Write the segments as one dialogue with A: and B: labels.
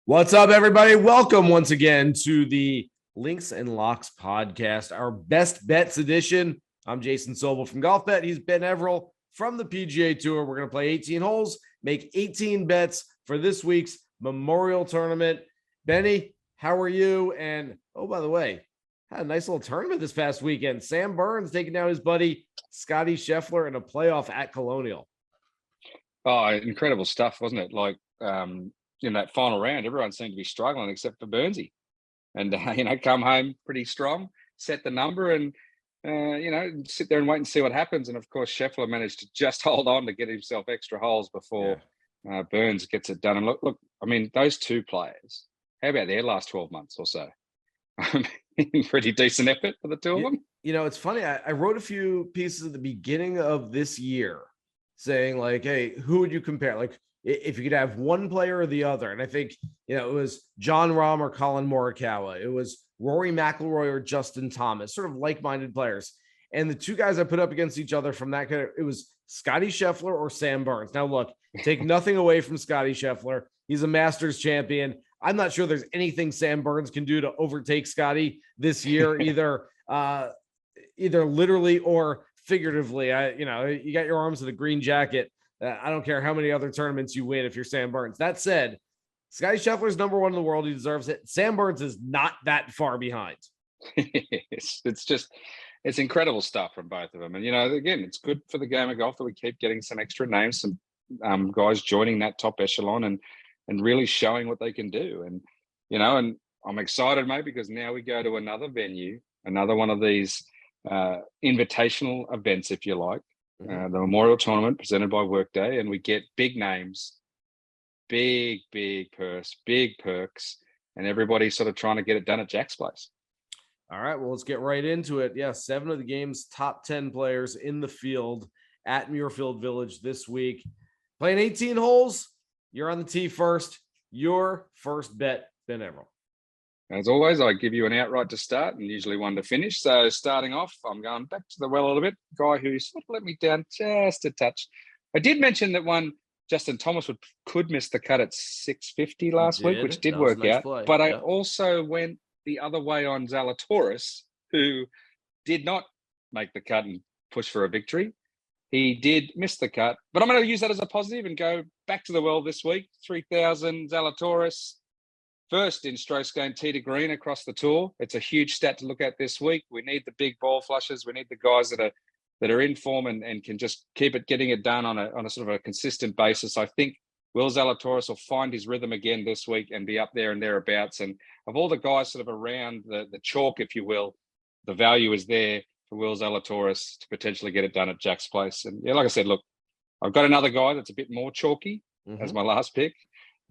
A: What's up, everybody? Welcome once again to the Links and Locks podcast, our best bets edition. I'm Jason Sobel from GolfBet. He's Ben Everill from the PGA Tour. We're going to play 18 holes, make 18 bets for this week's Memorial Tournament. Benny, how are you? And, oh, by the way, had a nice little tournament this past weekend. Sam Burns taking down his buddy Scotty Scheffler in a playoff at Colonial.
B: Oh, incredible stuff, wasn't it? Like, in that final round, everyone seemed to be struggling except for Burnsy. And, come home pretty strong, set the number and, sit there and wait and see what happens. And, of course, Scheffler managed to just hold on to get himself extra holes before Burns gets it done. And look, I mean, those two players, how about their last 12 months or so? Pretty decent effort for the two of them.
A: It's funny. I wrote a few pieces at the beginning of this year saying, like, hey, who would you compare? Like, if you could have one player or the other. And I think, it was Jon Rahm or Colin Morikawa. It was Rory McIlroy or Justin Thomas, sort of like-minded players. And the two guys I put up against each other from that, it was Scotty Scheffler or Sam Burns. Now, look, take nothing away from Scotty Scheffler. He's a Masters champion. I'm not sure there's anything Sam Burns can do to overtake Scotty this year, either literally or figuratively. You got your arms in a green jacket. I don't care how many other tournaments you win if you're Sam Burns. That said, Scotty Scheffler's number one in the world. He deserves it. Sam Burns is not that far behind.
B: It's incredible stuff from both of them. And, again, it's good for the game of golf that we keep getting some extra names, some guys joining that top echelon and really showing what they can do. And, and I'm excited, mate, because now we go to another venue, another one of these invitational events, if you like. The Memorial Tournament presented by Workday, and we get big names, big purse, big perks, and everybody's sort of trying to get it done at Jack's place.
A: All right, well, let's get right into it. Yeah, 7 of the game's top 10 players in the field at Muirfield Village this week. Playing 18 holes, you're on the tee first. Your first bet, Ben Everill.
B: As always, I give you an outright to start and usually one to finish. So starting off, I'm going back to the well a little bit. Guy who sort of let me down just a touch. I did mention that one, Justin Thomas could miss the cut at 650 last week, which did work out. Play. But I also went the other way on Zalatoris, who did not make the cut and push for a victory. He did miss the cut, but I'm going to use that as a positive and go back to the well this week. 3,000 Zalatoris. First in strokes gained tee to green across the tour. It's a huge stat to look at this week. We need the big ball flushes. We need the guys that are in form and can just keep getting it done on a sort of a consistent basis. I think Will Zalatoris will find his rhythm again this week and be up there and thereabouts. And of all the guys sort of around the chalk, if you will, the value is there for Will Zalatoris to potentially get it done at Jack's place. And like I said, look, I've got another guy that's a bit more chalky as my last pick,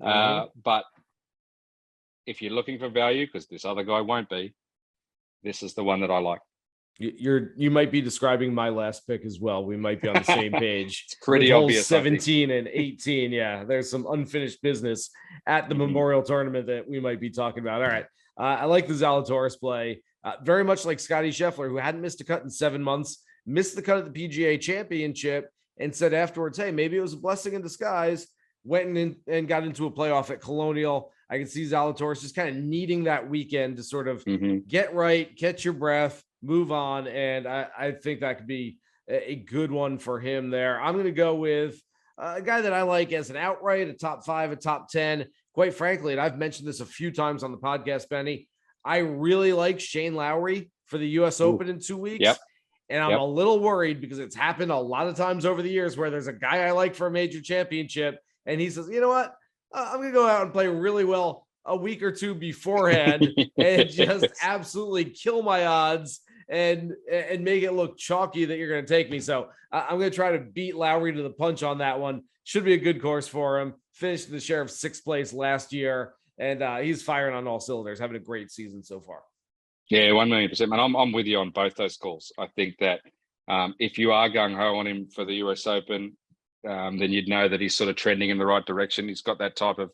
B: but if you're looking for value, because this other guy won't be, this is the one that I like.
A: You might be describing my last pick as well. We might be on the same page.
B: It's pretty obvious.
A: 17 and 18. Yeah, there's some unfinished business at the Memorial Tournament that we might be talking about. All right. I like the Zalatoris play. Very much like Scotty Scheffler, who hadn't missed a cut in 7 months, missed the cut at the PGA Championship, and said afterwards, hey, maybe it was a blessing in disguise. Went in and got into a playoff at Colonial. I can see Zalatoris just kind of needing that weekend to sort of get right, catch your breath, move on. And I think that could be a good one for him there. I'm going to go with a guy that I like as an outright, a top 5, a top 10. Quite frankly, and I've mentioned this a few times on the podcast, Benny, I really like Shane Lowry for the U.S. Open in 2 weeks.
B: Yep.
A: And I'm a little worried because it's happened a lot of times over the years where there's a guy I like for a major championship, and he says, you know what? I'm going to go out and play really well a week or two beforehand and just absolutely kill my odds and make it look chalky that you're going to take me. So I'm going to try to beat Lowry to the punch on that one. Should be a good course for him. Finished the share of 6th place last year, and he's firing on all cylinders, having a great season so far.
B: Yeah, 1,000,000%. Man, I'm with you on both those calls. I think that if you are gung-ho on him for the US Open, then you'd know that he's sort of trending in the right direction. He's got that type of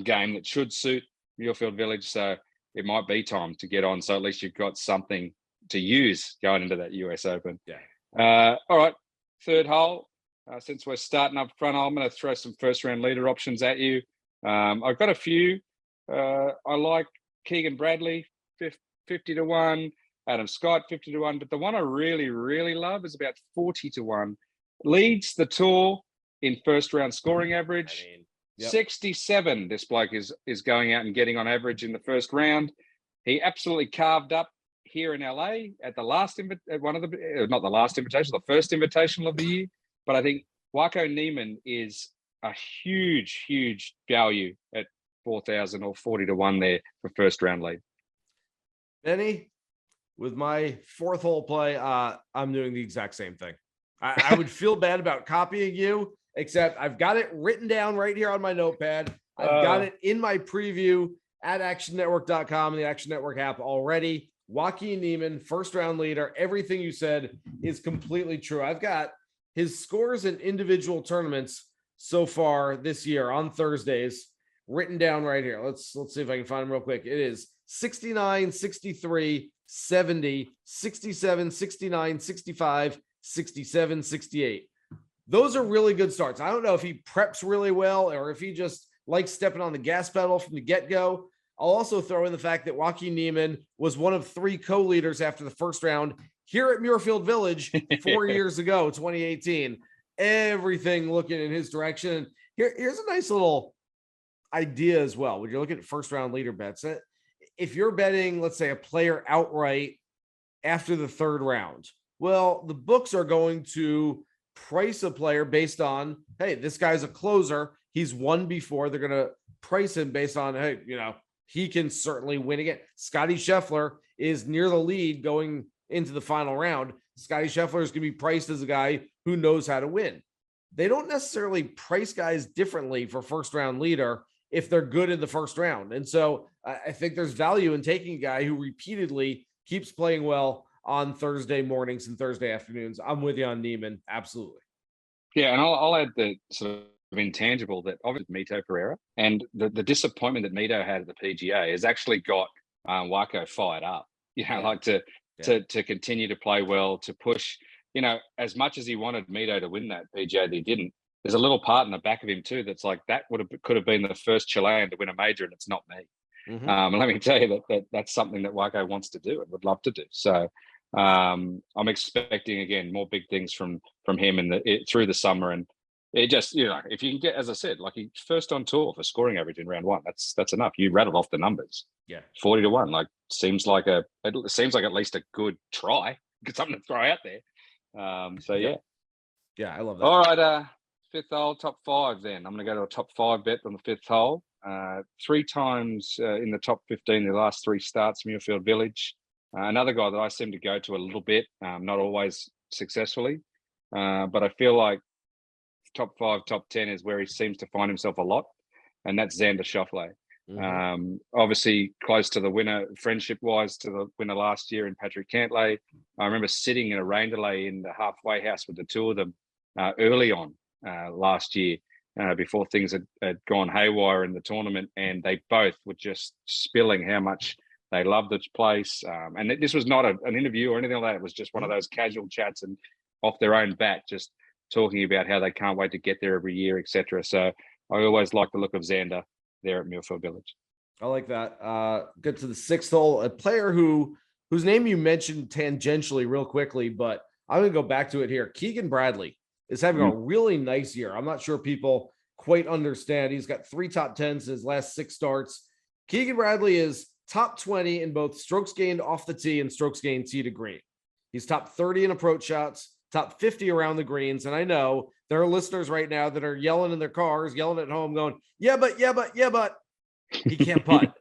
B: game that should suit Muirfield Village. So it might be time to get on. So at least you've got something to use going into that US Open.
A: Yeah.
B: All right. Third hole. Since we're starting up front, I'm going to throw some first round leader options at you. I've got a few. I like Keegan Bradley, 50 to 1, Adam Scott, 50 to 1. But the one I really, really love is about 40 to 1. Leads the tour in first round scoring average. 67. This bloke is going out and getting on average in the first round. He absolutely carved up here in LA at the last not the last invitation, the first invitational of the year. But I think Joaquin Niemann is a huge value at 4,000 or 40 to 1 there for first round lead.
A: Benny, with my fourth hole play, I'm doing the exact same thing. I would feel bad about copying you, except I've got it written down right here on my notepad. I've got it in my preview at actionnetwork.com and the Action Network app already. Joaquin Niemann, first round leader. Everything you said is completely true. I've got his scores in individual tournaments so far this year on Thursdays written down right here. Let's see if I can find them real quick. It is 69, 63, 70, 67, 69, 65, 67, 68. Those are really good starts. I don't know if he preps really well or if he just likes stepping on the gas pedal from the get-go. I'll also throw in the fact that Joaquin Niemann was one of 3 co-leaders after the first round here at Muirfield Village 4 years ago, 2018. Everything looking in his direction. Here's a nice little idea as well. When you're looking at first round leader bets, if you're betting, let's say, a player outright after the third round, well, the books are going to price a player based on, hey, this guy's a closer. He's won before. They're going to price him based on, hey, he can certainly win again. Scotty Scheffler is near the lead going into the final round. Scotty Scheffler is going to be priced as a guy who knows how to win. They don't necessarily price guys differently for first round leader if they're good in the first round. And so I think there's value in taking a guy who repeatedly keeps playing well on Thursday mornings and Thursday afternoons. I'm with you on Niemann. Absolutely.
B: Yeah. And I'll add the sort of intangible that obviously Mito Pereira and the disappointment that Mito had at the PGA has actually got Waco fired up, to continue to play well, to push, as much as he wanted Mito to win that PGA, that he didn't. There's a little part in the back of him too that's like, that could have been the first Chilean to win a major, and it's not me.
A: Mm-hmm.
B: And let me tell you that's something that Waco wants to do and would love to do. So I'm expecting again more big things from him through the summer. And it just, if you can get, as I said, like he first on tour for scoring average in round 1, that's enough. You rattled off the numbers.
A: Yeah,
B: 40 to 1, seems like at least a good try. Something to throw out there.
A: Yeah, I love that.
B: All right, fifth hole, top 5 then. I'm going to go to a top 5 bet on the fifth hole. 3 times in the top 15 the last 3 starts, Muirfield Village. Another guy that I seem to go to a little bit, not always successfully, but I feel like top 5, top 10 is where he seems to find himself a lot, and that's Xander Schauffele. Mm-hmm. Obviously close to the winner, friendship-wise, to the winner last year in Patrick Cantlay. I remember sitting in a rain delay in the halfway house with the 2 of them early on last year, before things had gone haywire in the tournament, and they both were just spilling how much they loved the place. And this was not an interview or anything like that. It was just one of those casual chats and off their own bat, just talking about how they can't wait to get there every year, etc. So I always like the look of Xander there at Muirfield Village.
A: I like that. Get to the 6th hole, a player whose name you mentioned tangentially real quickly, but I'm going to go back to it here. Keegan Bradley is having a really nice year. I'm not sure people quite understand. He's got 3 top 10s in his last 6 starts. Keegan Bradley is top 20 in both strokes gained off the tee and strokes gained tee to green. He's top 30 in approach shots, top 50 around the greens. And I know there are listeners right now that are yelling in their cars, yelling at home, going, yeah, but he can't putt.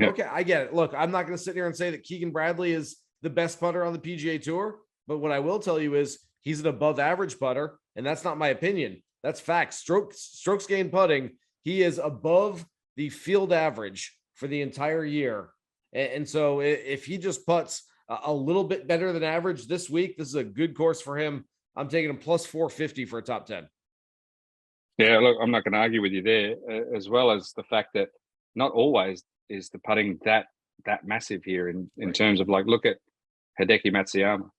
A: Okay, I get it. Look, I'm not going to sit here and say that Keegan Bradley is the best putter on the PGA Tour, but what I will tell you is he's an above average putter, and that's not my opinion. That's fact. Strokes gained putting, he is above the field average for the entire year. And so if he just putts a little bit better than average this week, this is a good course for him. I'm taking him plus 450 for a top 10.
B: Yeah, look, I'm not going to argue with you there, as well as the fact that not always is the putting that massive here in terms of, look at Hideki Matsuyama.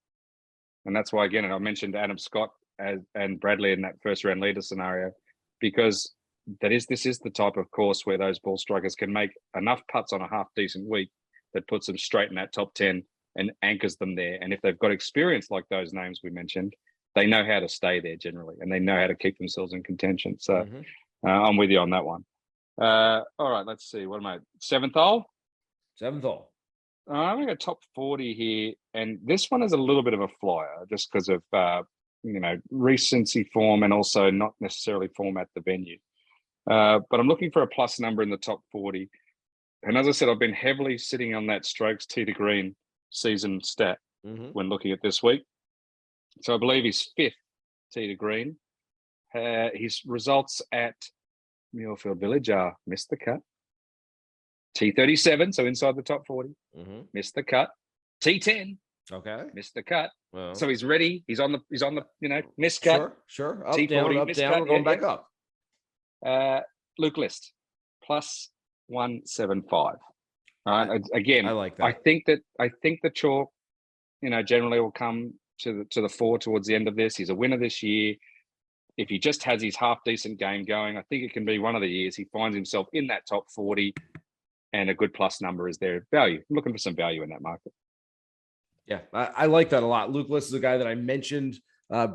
B: And that's why, again, I mentioned Adam Scott and Bradley in that first round leader scenario, because this is the type of course where those ball strikers can make enough putts on a half decent week that puts them straight in that top 10 and anchors them there. And if they've got experience like those names we mentioned, they know how to stay there generally, and they know how to keep themselves in contention. So I'm with you on that one. All right, let's see. What am I? Seventh hole?
A: Seventh hole.
B: I'm going to top 40 here. And this one is a little bit of a flyer just because of, recency form and also not necessarily form at the venue. But I'm looking for a plus number in the top 40. And as I said, I've been heavily sitting on that strokes tee to green season stat when looking at this week. So I believe he's 5th tee to green. His results at Muirfield Village are missed the cut. T37, so inside the top 40. Missed the cut. T10.
A: Okay.
B: Missed the cut.
A: Well,
B: so he's ready. He's on the missed cut.
A: Sure. Up,
B: T40,
A: down, up, down. We're going back up.
B: Luke List, plus 175. All right. Again,
A: I like that.
B: I think the chalk, generally will come to the fore towards the end of this. He's a winner this year. If he just has his half decent game going, I think it can be one of the years he finds himself in that top 40, and a good plus number is there. Value. I'm looking for some value in that market.
A: Yeah, I like that a lot. Luke List is a guy that I mentioned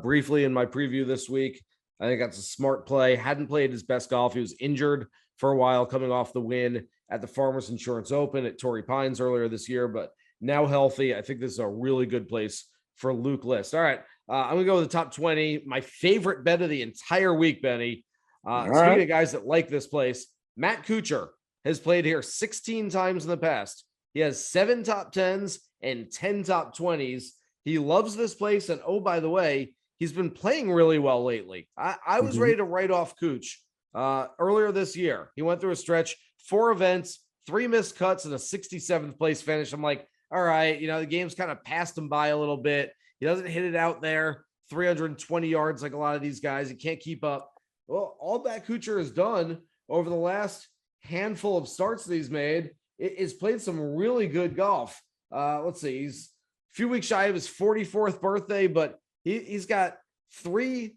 A: briefly in my preview this week. I think that's a smart play. Hadn't played his best golf. He was injured for a while, coming off the win at the Farmers Insurance Open at Torrey Pines earlier this year, but now healthy. I think this is a really good place for Luke List. All right, I'm going to go with the top 20. My favorite bet of the entire week, Benny. Speaking of guys that like this place, Matt Kuchar has played here 16 times in the past. He has 7 top 10s and 10 top 20s. He loves this place. And oh, by the way, he's been playing really well lately. I was ready to write off Kuch earlier this year. He went through a stretch, 4 events, 3 missed cuts, and a 67th place finish. I'm like, all right, the game's kind of passed him by a little bit. He doesn't hit it out there 320 yards like a lot of these guys. He can't keep up. Well, all that Kuchar has done over the last handful of starts that he's made is played some really good golf. Let's see, he's a few weeks shy of his 44th birthday, but he's got 2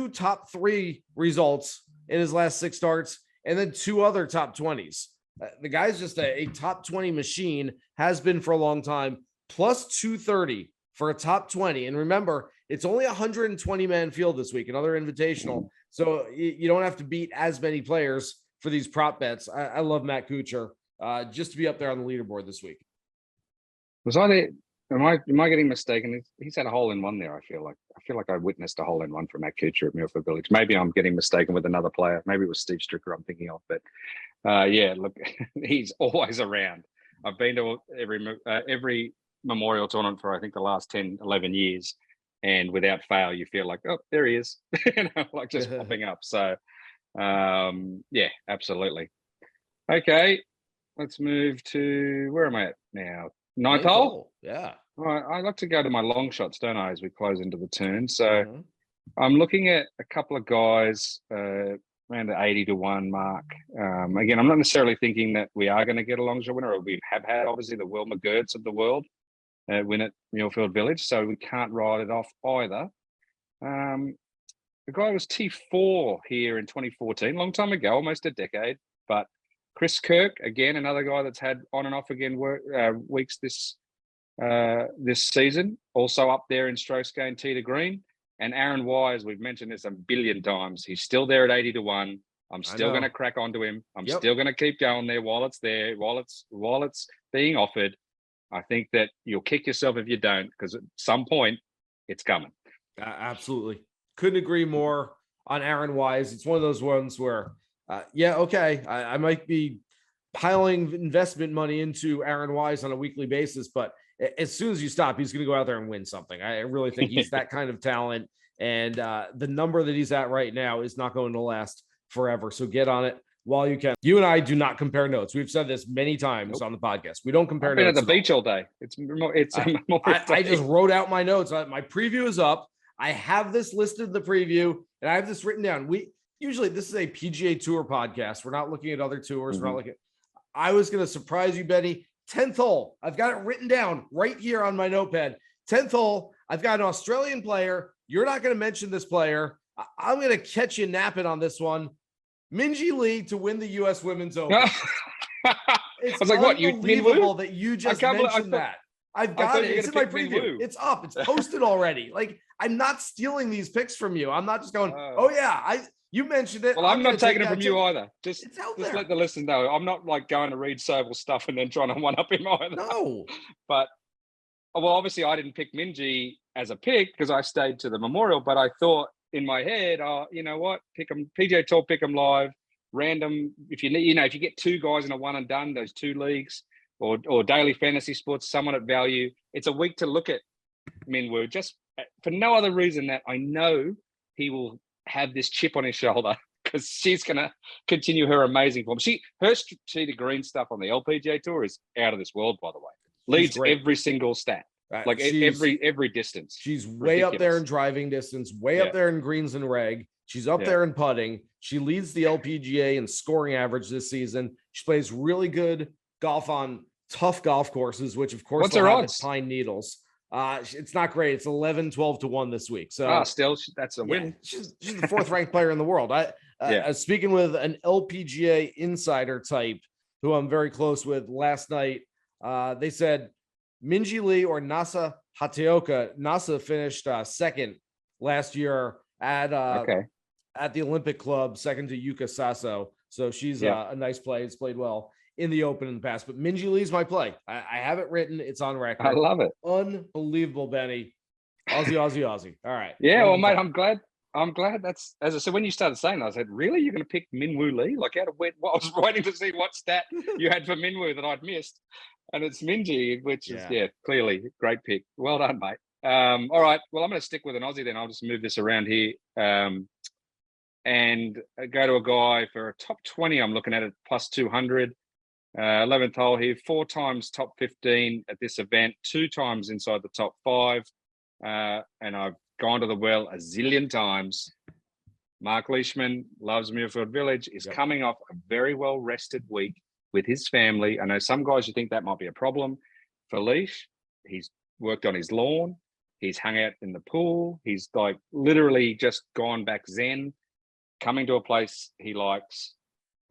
A: top 3 results in his last 6 starts, and then 2 other top 20s. The guy's just a top 20 machine, has been for a long time, plus 230 for a top 20. And remember, it's only a 120-man field this week, another invitational. So you don't have to beat as many players for these prop bets. I love Matt Kuchar just to be up there on the leaderboard this week.
B: Was I there? Am I getting mistaken? He's had a hole in one there. I feel like I witnessed a hole in one from Matt Kuchar at Muirfield Village. Maybe I'm getting mistaken with another player. Maybe it was Steve Stricker I'm thinking of. But look, he's always around. I've been to every Memorial tournament for I think the last 10, 11 years, and without fail, you feel like, oh, there he is, like just popping up. So, absolutely. Okay, let's move to where am I at now? Ninth hole.
A: Yeah.
B: All right. I like to go to my long shots, don't I, as we close into the turn. So I'm looking at a couple of guys around the 80 to 1 mark. Again, I'm not necessarily thinking that we are going to get a long shot winner, or we have had obviously the Will McGirts of the world win at Muirfield Village, so we can't write it off either. The guy was T4 here in 2014, long time ago, almost a decade, but Chris Kirk, again, another guy that's had on and off again weeks this season, also up there in strokes gained tee to green. And Aaron Wise, we've mentioned this a billion times. He's still there at 80 to 1. I'm still going to crack onto him. I'm still going to keep going there while it's there, while it's being offered. I think that you'll kick yourself if you don't, because at some point it's coming.
A: Absolutely. Couldn't agree more on Aaron Wise. It's one of those ones where, I might be piling investment money into Aaron Wise on a weekly basis, but as soon as you stop, he's going to go out there and win something. I really think he's that kind of talent, and the number that he's at right now is not going to last forever. So get on it while you can. You and I do not compare notes. We've said this many times on the podcast. We don't compare notes.
B: I've been at the beach all day.
A: I just wrote out my notes. My preview is up. I have this listed in the preview, and I have this written down. Usually this is a PGA Tour podcast. We're not looking at other tours. We're not looking. I was going to surprise you, Benny. 10th hole. I've got it written down right here on my notepad. 10th hole. I've got an Australian player. You're not going to mention this player. I'm going to catch you napping on this one. Minjee Lee to win the U.S. Women's Open. It's
B: I was like, what? You
A: unbelievable that you just mentioned that. I've got it. It's in my preview.
B: Minwoo.
A: It's up. It's posted already. Like, I'm not stealing these picks from you. I'm not just going, oh yeah, you mentioned it.
B: Well, I'm not taking it from you either. Just let the listeners know. I'm not like going to read Sobel stuff and then trying to one up him either.
A: No.
B: But well, obviously I didn't pick Minjee as a pick because I stayed to the Memorial, but I thought in my head, you know what? Pick them PGA Tour, pick them live, random. If you get two guys in a one and done, those two leagues, or daily fantasy sports, someone at value. It's a week to look at Minwoo, just for no other reason that I know he will have this chip on his shoulder because she's going to continue her amazing form. Her strategic green stuff on the LPGA Tour is out of this world, by the way. Leads every single stat, like every distance.
A: She's way up there in driving distance, way up there in greens and reg. She's up there in putting. She leads the LPGA in scoring average this season. She plays really good golf on tough golf courses, which of course
B: what's her odds?
A: Pine Needles. It's not great. It's 11, 12 to 1 this week. So
B: still that's a win.
A: She's the fourth ranked player in the world. Speaking with an LPGA insider type who I'm very close with last night, they said Minjee Lee or Nasa Hataoka. Nasa finished second last year at the Olympic Club, second to Yuka Sasso. So she's a nice play. It's played well in the Open in the past, but Minjee Lee's my play. I have it written. It's on record.
B: I love it.
A: Unbelievable, Benny. Aussie. All right.
B: Yeah, well, mate, I'm glad that's, as I said, when you started saying that, I said, really? You're going to pick Minwoo Lee? Like, out of where? I was waiting to see what stat you had for Minwoo that I'd missed. And it's Minjee, which is, clearly a great pick. Well done, mate. All right. Well, I'm going to stick with an Aussie then. I'll just move this around here and go to a guy for a top 20. I'm looking at it plus 200. 11th hole here, 4 times top 15 at this event, 2 times inside the top 5. And I've gone to the well a zillion times. Marc Leishman loves Muirfield Village, is coming off a very well-rested week with his family. I know some guys you think that might be a problem. For Leish, he's worked on his lawn. He's hung out in the pool. He's like literally just gone back zen, coming to a place he likes.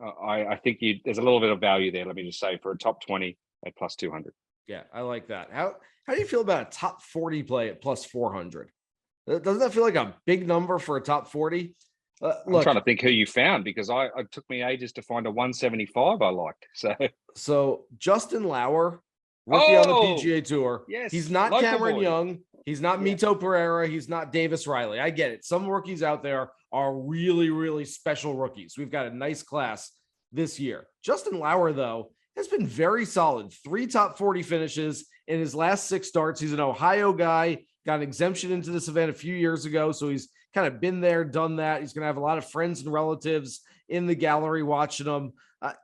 B: I think there's a little bit of value there, let me just say, for a top 20 at plus 200.
A: Yeah, I like that. How do you feel about a top 40 play at plus 400? Doesn't that feel like a big number for a top 40?
B: I'm trying to think who you found because it took me ages to find a 175 I liked.
A: So Justin Lauer, rookie on the PGA Tour.
B: Yes,
A: he's not Cameron Young. He's not Mito Pereira. He's not Davis Riley. I get it. Some rookies out there are really, really special rookies. We've got a nice class this year. Justin Lauer, though, has been very solid. 3 top 40 finishes in his last 6 starts. He's an Ohio guy, got an exemption into this event a few years ago. So he's kind of been there, done that. He's going to have a lot of friends and relatives in the gallery watching him.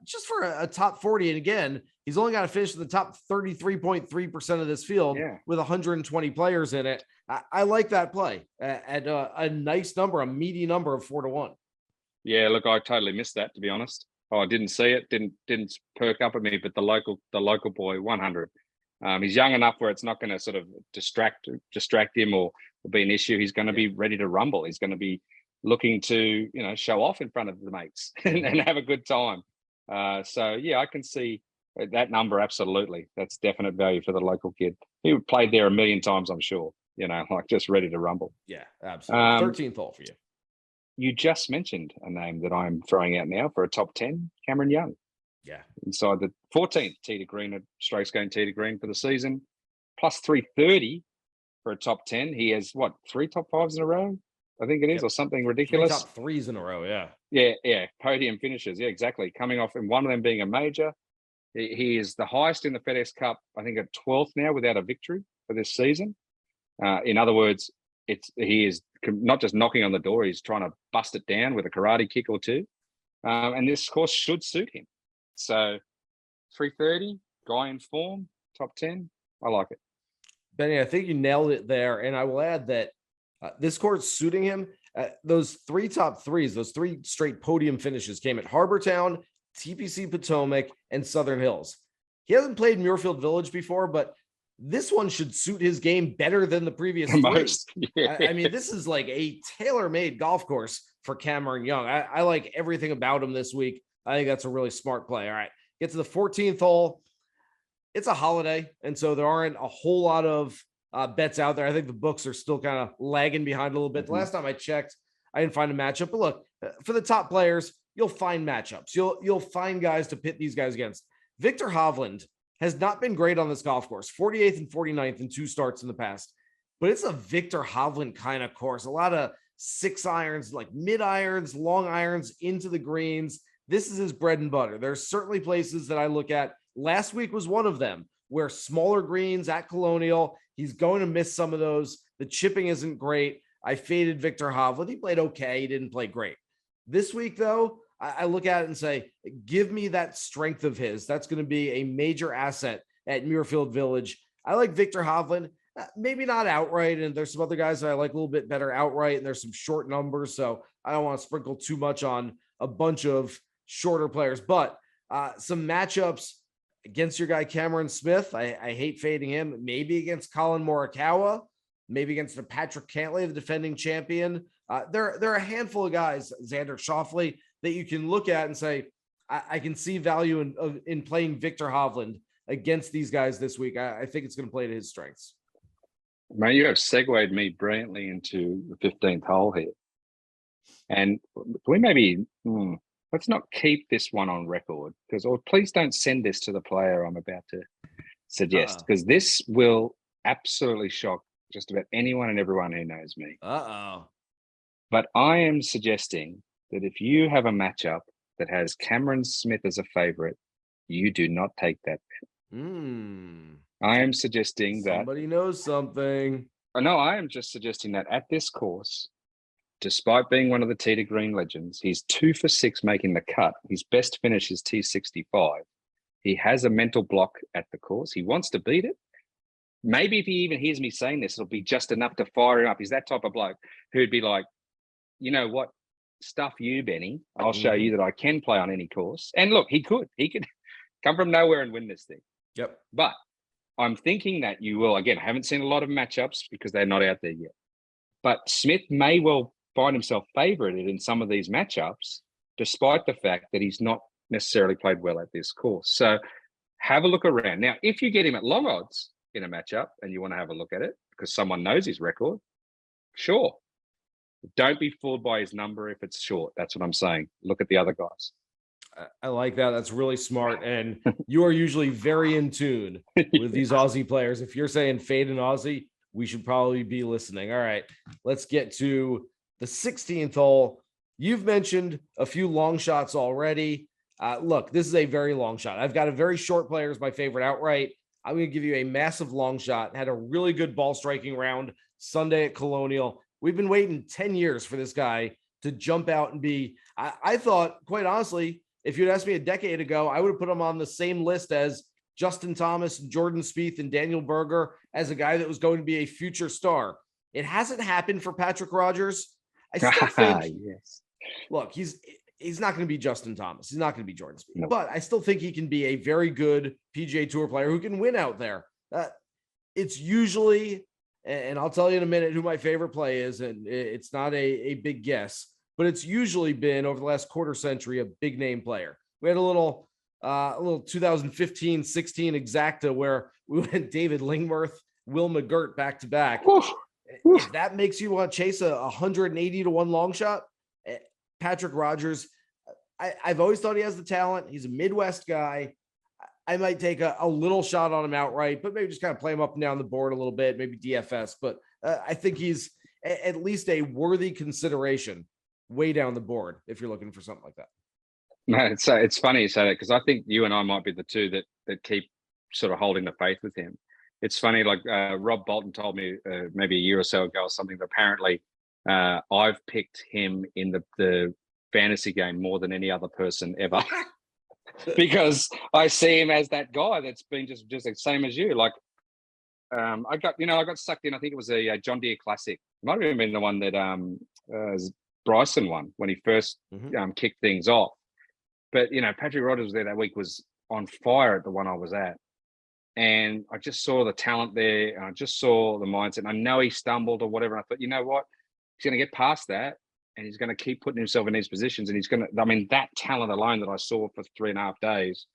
A: Just for a top 40. And again, he's only got to finish in the top 33.3% of this field with 120 players in it. I like that play at a nice number, a meaty number of 4 to 1.
B: Yeah, look, I totally missed that, to be honest. I didn't see it, didn't perk up at me, but the local boy, 100. He's young enough where it's not going to sort of distract him or be an issue. He's going to be ready to rumble. He's going to be looking to, show off in front of the mates and have a good time. I can see that number. Absolutely. That's definite value for the local kid. He played there a million times, I'm sure, like just ready to rumble.
A: Yeah, absolutely. 13th hole for you.
B: You just mentioned a name that I'm throwing out now for a top 10, Cameron Young.
A: Yeah.
B: Inside the 14th tee to green, at strokes gained tee to green for the season, plus 330 for a top 10. He has 3 top 5s in a row? I think it is, or something ridiculous.
A: 3 top 3s in a row, yeah.
B: Yeah, podium finishes. Yeah, exactly. Coming off, and one of them being a major. He is the highest in the FedEx Cup, I think at 12th now without a victory for this season. In other words, he is not just knocking on the door, he's trying to bust it down with a karate kick or 2. And this course should suit him. So 330, guy in form, top 10. I like it.
A: Benny, I think you nailed it there. And I will add that this course suiting him. Those 3 top 3s, those 3 straight podium finishes came at Harbortown, TPC Potomac, and Southern Hills. He hasn't played Muirfield Village before, but this one should suit his game better than the previous
B: Most,
A: three.
B: yeah.
A: I mean, this is like a tailor-made golf course for Cameron Young. I like everything about him this week. I think that's a really smart play. All right, get to the 14th hole. It's a holiday, and so there aren't a whole lot of bets out there. I think the books are still kind of lagging behind a little bit. The last time I checked, I didn't find a matchup. But look, for the top players, you'll find matchups. You'll find guys to pit these guys against. Viktor Hovland has not been great on this golf course, 48th and 49th in 2 starts in the past. But it's a Viktor Hovland kind of course. A lot of 6 irons, like mid irons, long irons into the greens. This is his bread and butter. There's certainly places that I look at. Last week was one of them, where smaller greens at Colonial, he's going to miss some of those. The chipping isn't great. I faded Viktor Hovland. He played okay. He didn't play great. This week, though, I look at it and say, give me that strength of his. That's going to be a major asset at Muirfield Village. I like Viktor Hovland, maybe not outright. And there's some other guys that I like a little bit better outright. And there's some short numbers. So I don't want to sprinkle too much on a bunch of shorter players, but some matchups against your guy, Cameron Smith. I hate fading him. Maybe against Colin Morikawa, maybe against the Patrick Cantlay, the defending champion. There are a handful of guys, Xander Schauffele, that you can look at and say, I can see value in playing Viktor Hovland against these guys this week. I think it's going to play to his strengths.
B: Man, you have segued me brilliantly into the 15th hole here. And we maybe, let's not keep this one on record, or please don't send this to the player I'm about to suggest, because this will absolutely shock just about anyone and everyone who knows me. But I am suggesting that if you have a matchup that has Cameron Smith as a favorite, you do not take that bet. I am suggesting that
A: somebody knows something.
B: No, I am just suggesting that at this course, despite being one of the tee to green legends, he's 2 for 6 making the cut. His best finish is T65. He has a mental block at the course. He wants to beat it. Maybe if he even hears me saying this, it'll be just enough to fire him up. He's that type of bloke who'd be like, you know what? Stuff you, Benny. I'll show you that I can play on any course. And look, he could come from nowhere and win this thing.
A: Yep.
B: But I'm thinking that you will, again, I haven't seen a lot of matchups because they're not out there yet. But Smith may well find himself favorited in some of these matchups, despite the fact that he's not necessarily played well at this course. So have a look around. Now, if you get him at long odds in a matchup and you want to have a look at it because someone knows his record, sure. Don't be fooled by his number if it's short. That's what I'm saying. Look at the other guys.
A: I like that. That's really smart. And you are usually very in tune with these Aussie players. If you're saying fade an Aussie, we should probably be listening. All right, let's get to the 16th hole. You've mentioned a few long shots already. Look, this is a very long shot. I've got a very short player as my favorite outright. I'm going to give you a massive long shot. Had a really good ball striking round Sunday at Colonial. We've been waiting 10 years for this guy to jump out and be, I thought, quite honestly, if you'd asked me a decade ago, I would have put him on the same list as Justin Thomas, Jordan Spieth, and Daniel Berger as a guy that was going to be a future star. It hasn't happened for Patrick Rodgers. I still think,
B: yes.
A: Look, he's not going to be Justin Thomas. He's not going to be Jordan Spieth.
B: No.
A: But I still think he can be a very good PGA Tour player who can win out there. It's usually, and I'll tell you in a minute who my favorite play is, and it's not a big guess, but it's usually been over the last quarter century a big name player. We had a little 2015-16 exacta where we went David Lingmerth, Will McGirt back to back. If that makes you want to chase a 180 to 1 long shot, Patrick Rodgers, I've always thought he has the talent. He's a Midwest guy. I might take a little shot on him outright, but maybe just kind of play him up and down the board a little bit, maybe DFS. But I think he's at least a worthy consideration way down the board if you're looking for something like that.
B: No, it's funny you say that because I think you and I might be the two that keep sort of holding the faith with him. It's funny, like Rob Bolton told me maybe a year or so ago or something, that apparently I've picked him in the fantasy game more than any other person ever. Because I see him as that guy that's been just the same as you. Like I got sucked in. I think it was a John Deere Classic. It might have been the one that Bryson won when he first kicked things off. But Patrick Rodgers was there that week, was on fire at the one I was at. And I just saw the talent there, and I just saw the mindset. And I know he stumbled or whatever. And I thought, you know what? He's going to get past that, and he's going to keep putting himself in these positions. And he's going to, I mean, that talent alone that I saw for 3.5 days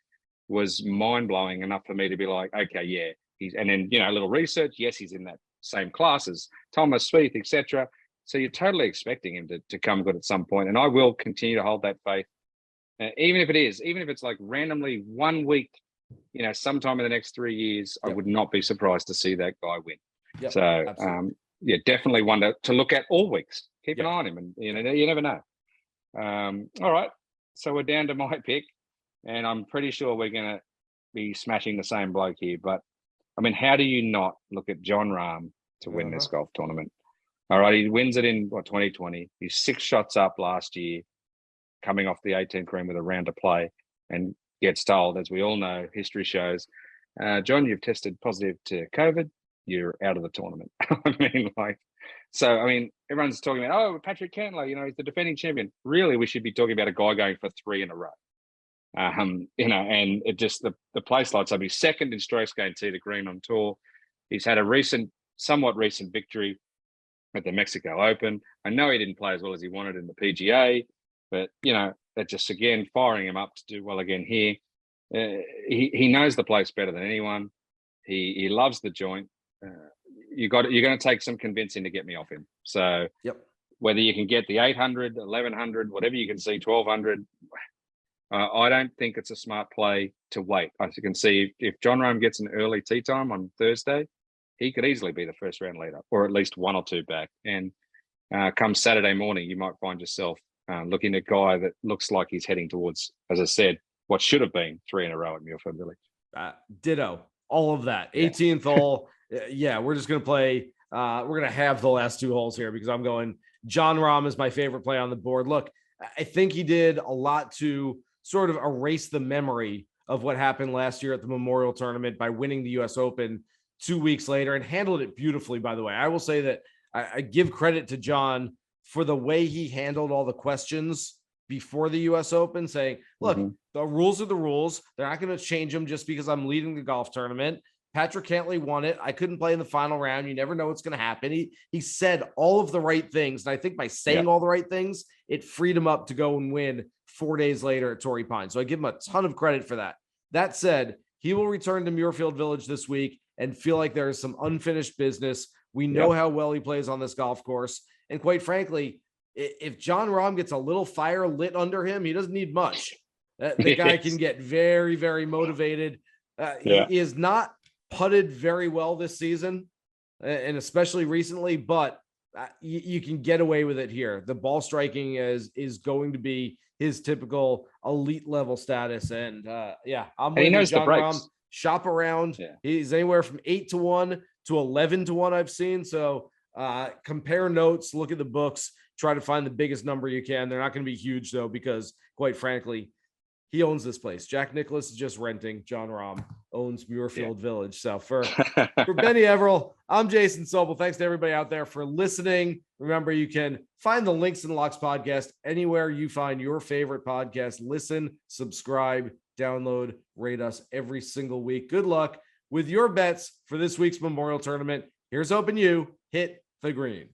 B: was mind-blowing enough for me to be like, okay, yeah. And then, a little research. Yes, he's in that same class as Thomas, Spieth, etc. So you're totally expecting him to come good at some point. And I will continue to hold that faith. Even if it's like randomly 1 week, sometime in the next 3 years, I would not be surprised to see that guy win.
A: Yep,
B: so, definitely one to look at all weeks. Keep an eye on him, and you never know. All right, so we're down to my pick, and I'm pretty sure we're going to be smashing the same bloke here. But I mean, how do you not look at Jon Rahm to win this golf tournament? All right, he wins it in 2020. He's 6 shots up last year, coming off the 18th green with a round to play, and gets told, as we all know, history shows, John, you've tested positive to COVID. You're out of the tournament. I mean, everyone's talking about, oh, Patrick Cantlay, he's the defending champion. Really, we should be talking about a guy going for 3 in a row. And it just, the place lights up. He's second in strokes gained tee to green on tour. He's had a somewhat recent victory at the Mexico Open. I know he didn't play as well as he wanted in the PGA, but, that just, again, firing him up to do well again here. He knows the place better than anyone. He loves the joint. You're going to take some convincing to get me off him. So whether you can get the 800, 1100, whatever you can see, 1200, I don't think it's a smart play to wait. As you can see, if Jon Rahm gets an early tee time on Thursday, he could easily be the first round leader, or at least 1 or 2 back. And come Saturday morning, you might find yourself looking at a guy that looks like he's heading towards, as I said, what should have been 3 in a row at Muirfield Village.
A: Ditto. All of that. 18th hole. We're just going to play. We're going to have the last 2 holes here because I'm going Jon Rahm is my favorite play on the board. Look, I think he did a lot to sort of erase the memory of what happened last year at the Memorial Tournament by winning the U.S. Open 2 weeks later, and handled it beautifully, by the way. I will say that I give credit to Jon for the way he handled all the questions before the U.S. Open, saying, look, the rules are the rules. They're not going to change them just because I'm leading the golf tournament. Patrick Cantlay won it. I couldn't play in the final round. You never know what's going to happen. He said all of the right things. And I think by saying all the right things, it freed him up to go and win 4 days later at Torrey Pines. So I give him a ton of credit for that. That said, he will return to Muirfield Village this week and feel like there is some unfinished business. We know how well he plays on this golf course. And quite frankly, if Jon Rahm gets a little fire lit under him, he doesn't need much. The guy can get very, very motivated. He is not putted very well this season, and especially recently, but you can get away with it here. The ball striking is going to be his typical elite level status. And I'm with Jon Rahm. Shop around. He's anywhere from 8-1 to 11-1 I've seen. So compare notes, look at the books, try to find the biggest number you can. They're not going to be huge though, because quite frankly, he owns this place. Jack Nicklaus is just renting. Jon Rahm owns Muirfield Village. So for Benny Everill, I'm Jason Sobel. Thanks to everybody out there for listening. Remember, you can find the Links in the Locks podcast anywhere you find your favorite podcast. Listen, subscribe, download, rate us every single week. Good luck with your bets for this week's Memorial Tournament. Here's hoping you hit the green.